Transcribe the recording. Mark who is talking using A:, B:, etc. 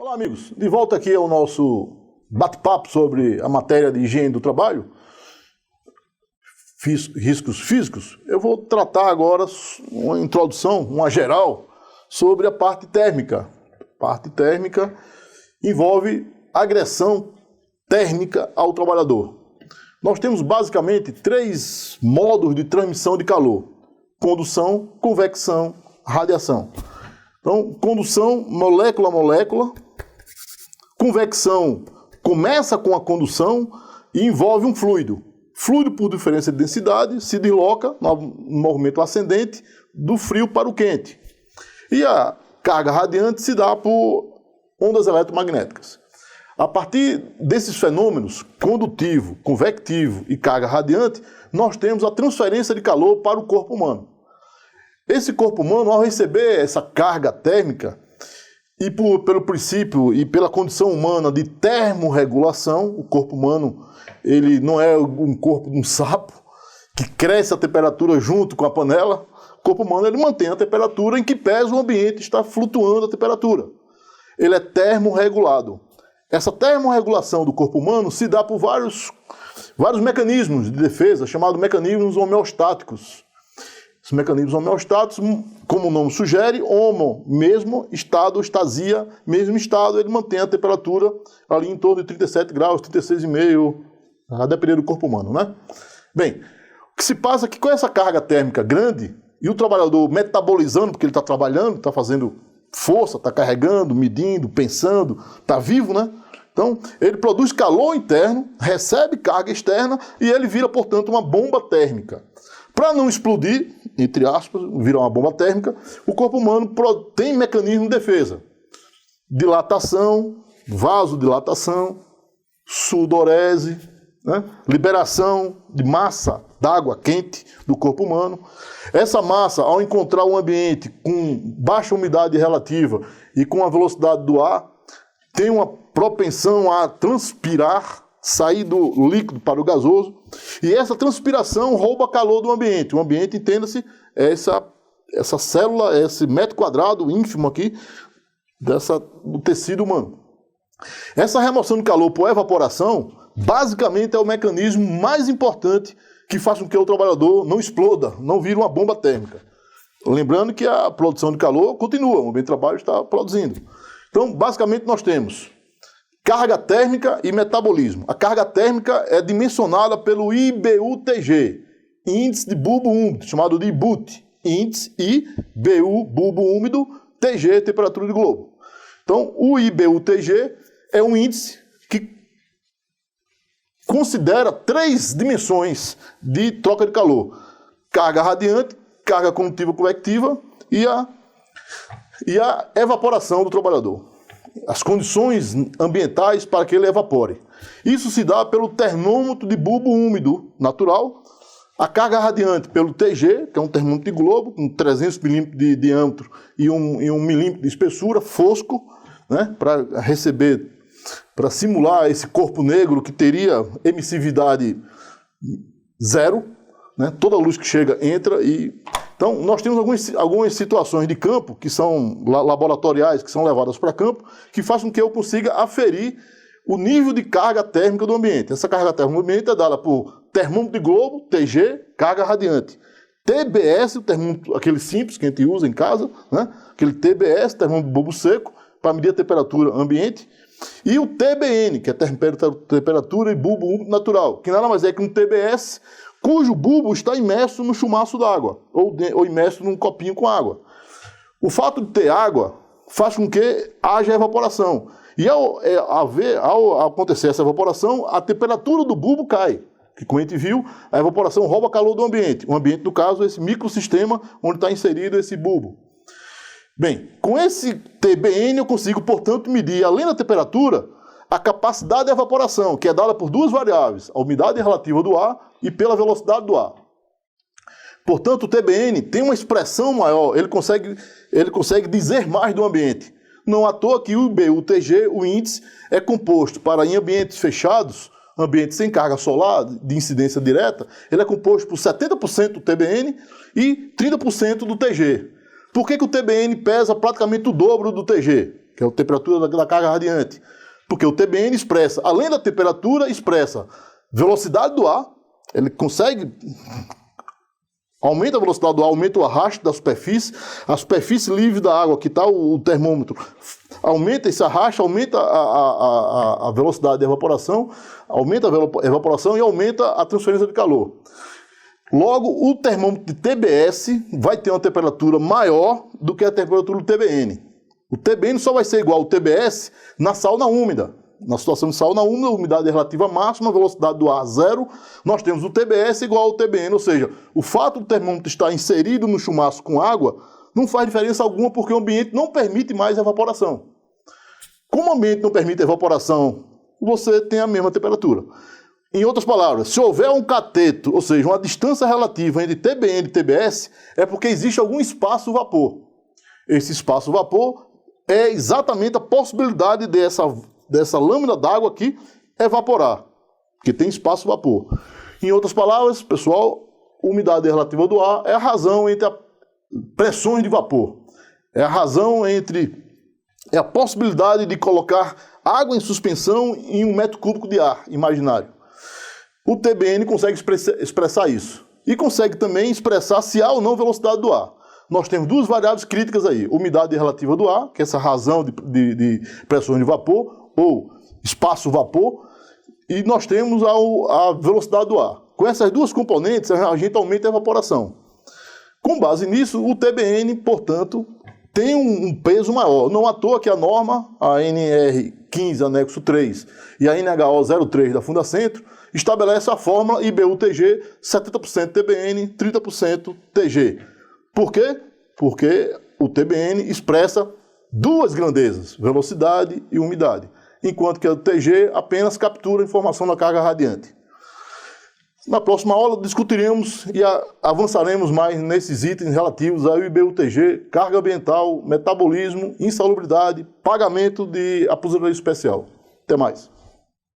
A: Olá, amigos. De volta aqui ao nosso bate-papo sobre a matéria de higiene do trabalho, riscos físicos. Eu vou tratar agora uma introdução, uma geral, sobre a parte térmica. A parte térmica envolve agressão térmica ao trabalhador. Nós temos basicamente 3 modos de transmissão de calor: condução, convecção, radiação. Então, condução, molécula a molécula. Convecção começa com a condução e envolve um fluido. Fluido, por diferença de densidade, se desloca no movimento ascendente do frio para o quente. E a carga radiante se dá por ondas eletromagnéticas. A partir desses fenômenos, condutivo, convectivo e carga radiante, nós temos a transferência de calor para o corpo humano. Esse corpo humano, ao receber essa carga térmica, e pelo princípio e pela condição humana de termorregulação, o corpo humano ele não é um corpo de um sapo que cresce a temperatura junto com a panela. O corpo humano ele mantém a temperatura em que pese o ambiente está flutuando a temperatura. Ele é termorregulado. Essa termorregulação do corpo humano se dá por vários mecanismos de defesa, chamados mecanismos homeostáticos. Os mecanismos homeostáticos, como o nome sugere, homo, mesmo estado, estasia, mesmo estado, ele mantém a temperatura ali em torno de 37 graus, 36,5, a depender do corpo humano, né? Bem, o que se passa é que com essa carga térmica grande, e o trabalhador metabolizando, porque ele está trabalhando, está fazendo força, está carregando, medindo, pensando, está vivo, né? Então, ele produz calor interno, recebe carga externa e ele vira, portanto, uma bomba térmica. Para não explodir, entre aspas, virar uma bomba térmica, o corpo humano tem mecanismo de defesa. Dilatação, vasodilatação, sudorese, né? Liberação de massa d'água quente do corpo humano. Essa massa, ao encontrar um ambiente com baixa umidade relativa e com a velocidade do ar, tem uma propensão a transpirar, sair do líquido para o gasoso, e essa transpiração rouba calor do ambiente. O ambiente, entenda-se, é essa célula, esse metro quadrado ínfimo aqui do tecido humano. Essa remoção de calor por evaporação, basicamente é o mecanismo mais importante que faz com que o trabalhador não exploda, não vire uma bomba térmica. Lembrando que a produção de calor continua, o ambiente de trabalho está produzindo. Então, basicamente, nós temos carga térmica e metabolismo. A carga térmica é dimensionada pelo IBU-TG, índice de bulbo úmido, chamado de IBUT. Índice IBU, bulbo úmido, TG, temperatura de globo. Então, o IBU-TG é um índice que considera 3 dimensões de troca de calor: carga radiante, carga condutiva convectiva e a evaporação do trabalhador. As condições ambientais para que ele evapore. Isso se dá pelo termômetro de bulbo úmido natural, a carga radiante pelo TG, que é um termômetro de globo, com 300 milímetros de diâmetro e 1 milímetro de espessura, fosco, né, para simular esse corpo negro que teria emissividade 0, né, toda a luz que chega entra e... Então, nós temos algumas situações de campo, que são laboratoriais, que são levadas para campo, que fazem com que eu consiga aferir o nível de carga térmica do ambiente. Essa carga térmica do ambiente é dada por termômetro de globo, TG, carga radiante. TBS, o termômetro, aquele simples que a gente usa em casa, né? Aquele TBS, termômetro de bulbo seco, para medir a temperatura ambiente. E o TBN, que é temperatura e bulbo úmido natural, que nada mais é que um TBS cujo bulbo está imerso no chumaço d'água, ou imerso num copinho com água. O fato de ter água faz com que haja evaporação. E ao acontecer essa evaporação, a temperatura do bulbo cai. Que, como a gente viu, a evaporação rouba calor do ambiente. O ambiente, no caso, é esse microsistema onde está inserido esse bulbo. Bem, com esse TBN eu consigo, portanto, medir, além da temperatura, a capacidade de evaporação, que é dada por 2 variáveis, a umidade relativa do ar e pela velocidade do ar. Portanto, o TBN tem uma expressão maior, ele consegue dizer mais do ambiente. Não à toa que o IBU-TG, o índice, é composto para, em ambientes fechados, ambientes sem carga solar, de incidência direta, ele é composto por 70% do TBN e 30% do TG. Por que o TBN pesa praticamente o dobro do TG? que é a temperatura da carga radiante. Porque o TBN expressa, além da temperatura, expressa velocidade do ar, ele consegue, aumenta a velocidade do ar, aumenta o arrasto da superfície, a superfície livre da água, que está o termômetro, aumenta esse arrasto, aumenta a velocidade de evaporação, aumenta a evaporação e aumenta a transferência de calor. Logo, o termômetro de TBS vai ter uma temperatura maior do que a temperatura do TBN. O TBN só vai ser igual ao TBS na sauna úmida. Na situação de sauna úmida, umidade relativa máxima, velocidade do ar zero, nós temos o TBS igual ao TBN, ou seja, o fato do termômetro estar inserido no chumaço com água não faz diferença alguma porque o ambiente não permite mais evaporação. Como o ambiente não permite evaporação, você tem a mesma temperatura. Em outras palavras, se houver um cateto, ou seja, uma distância relativa entre TBN e TBS, é porque existe algum espaço-vapor. Esse espaço-vapor é exatamente a possibilidade dessa lâmina d'água aqui evaporar, porque tem espaço-vapor. Em outras palavras, pessoal, umidade relativa do ar é a razão entre pressões de vapor. É a razão é a possibilidade de colocar água em suspensão em 1 metro cúbico de ar imaginário. O TBN consegue expressar isso. E consegue também expressar se há ou não velocidade do ar. Nós temos duas variáveis críticas aí. Umidade relativa do ar, que é essa razão de pressões de vapor, ou espaço-vapor, e nós temos a velocidade do ar. Com essas duas componentes, a gente aumenta a evaporação. Com base nisso, o TBN, portanto, tem um peso maior. Não à toa que a norma, a NR 15, anexo 3, e a NHO 03 da Fundacentro, estabelece a fórmula IBU-TG 70% TBN, 30% TG. Por quê? Porque o TBN expressa duas grandezas, velocidade e umidade, enquanto que o TG apenas captura a informação da carga radiante. Na próxima aula discutiremos e avançaremos mais nesses itens relativos ao IBU-TG, carga ambiental, metabolismo, insalubridade, pagamento de aposentadoria especial. Até mais.